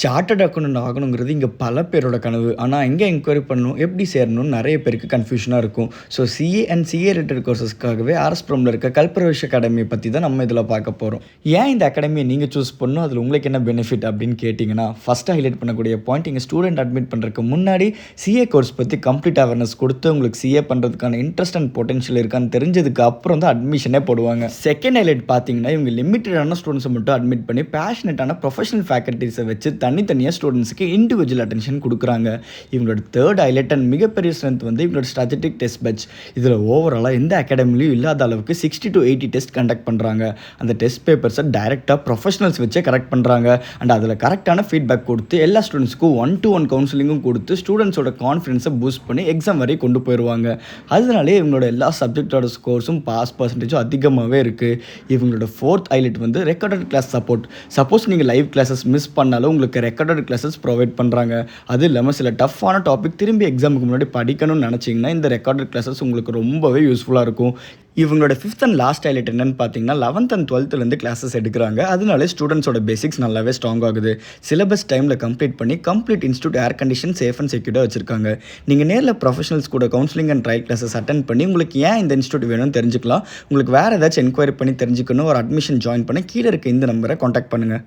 Chartered accountant ஆகணுங்கிறது இங்கே பல பேரோட கனவு. ஆனால் எங்கே என்கொயரி பண்ணணும், எப்படி சேரணும்னு நிறைய பேருக்கு கன்ஃபியூஷனாக இருக்கும். So CA and CA related கோர்சஸ்க்காகவே ஆர்எஸ்புரமில் இருக்க கல்பரவேஷ் அகாடமியை பற்றி தான் நம்ம இதில் பார்க்க போகிறோம். ஏன் இந்த அகாடமியை நீங்கள் சூஸ் பண்ணணும், அதில் உங்களுக்கு என்ன பெனிஃபிட் அப்படின்னு கேட்டிங்கன்னா, ஃபஸ்ட்டு ஹைலைட் பண்ணக்கூடிய பாயிண்ட், இங்கே ஸ்டூடெண்ட் அட்மிட் பண்ணுறதுக்கு முன்னாடி சிஏ கோர்ஸ் பற்றி கம்ப்ளீட் அவேர்னஸ் கொடுத்து உங்களுக்கு சிஏ பண்ணுறதுக்கான இன்ட்ரெஸ்ட் அண்ட் பொட்டன்ஷியல் இருக்கான்னு தெரிஞ்சதுக்கு அப்புறம் தான் அட்மிஷனே போடுவாங்க. செகண்ட் ஹைலைட் பார்த்தீங்கன்னா, இவங்க லிமிட்டடான ஸ்டூடெண்ட்ஸை மட்டும் அட்மிட் பண்ணி பேஷனட்டான ப்ரொஃபஷனல் ஃபேக்கல்ட்டிஸை வச்சு தனித்தனியாக ஸ்டூடெண்ட்ஸுக்கு இண்டிவிஜுவல் அட்டென்ஷன் கொடுக்குறாங்க. இவங்களோட தேர்ட் ஹைலைட் அண்ட் மிகப்பெரிய ஸ்ட்ரென்த் வந்து இவங்களோட ஸ்ட்ராட்டஜிக் டெஸ்ட் பேட்ச். இதில் ஓவராலாக எந்த அகாடமிலையும் இல்லாத அளவுக்கு 60 to 80 டெஸ்ட் கண்டக்ட் பண்ணுறாங்க. அந்த டெஸ்ட் பேப்பர்ஸை டைரெக்டாக ப்ரொஃபஷனல்ஸ் வச்சே கரெக்ட் பண்ணுறாங்க. அண்ட் அதில் கரெக்டான ஃபீட்பேக் கொடுத்து எல்லா ஸ்டூடெண்ட்ஸ்க்கும் 1-to-1 கவுன்சிலிங்கும் கொடுத்து ஸ்டூடெண்ட்ஸோட கான்ஃபிடன்ஸை பூஸ்ட் பண்ணி எக்ஸாம் வரை கொண்டு போயிடுவாங்க. அதனாலே இவங்களோட எல்லா சப்ஜெக்டோட ஸ்கோர்ஸும் பாஸ் பர்சன்டேஜும் அதிகமாகவே இருக்குது. இவங்களோட ஃபோர்த் ஹைலைட் வந்து ரெக்கார்டட் கிளாஸ் சப்போர்ட். சப்போஸ் நீங்கள் லைவ் கிளாஸஸ் மிஸ் பண்ணாலும் உங்களுக்கு ரெக்கார்டட் கிளாஸஸ் ப்ரொவைட் பண்ணுறாங்க. அது இல்லாமல் சில டஃப்பான டாபிக் திரும்பி எக்ஸாமுக்கு முன்னாடி படிக்கணும்னு நினச்சிங்கன்னா இந்த ரெக்கார்டட் கிளாஸஸ் உங்களுக்கு ரொம்பவே யூஸ்ஃபுல்லாக இருக்கும். இவங்களோட ஃபிஃப்த் அண்ட் லாஸ்ட் ஹைலைட் என்னென்னு பார்த்தீங்கன்னா, 11th and 12th கிளாஸஸ் எடுக்கிறாங்க. அதனாலே ஸ்டூடெண்ட்ஸோட பேசிக்ஸ் நல்லாவே ஸ்ட்ராங் ஆகுது. சிலபஸ் டைமில் கம்ப்ளீட் பண்ணி complete institute air condition safe and செக்யூர்டாக வச்சிருக்காங்க. நீங்கள் நேரில் ப்ரொஃபஷனல்ஸ் கூட counselling and trial classes attend பண்ணி உங்களுக்கு ஏன் இந்த இன்ஸ்டியூட் வேணும்னு தெரிஞ்சுக்கலாம். உங்களுக்கு வேறு ஏதாச்சும் என்கொயரி பண்ணி தெரிஞ்சுக்கணும், ஒரு அட்மிஷன் ஜாயின் பண்ண கீழே இருக்க இந்த நம்பரை காண்டாக்ட் பண்ணுங்கள்.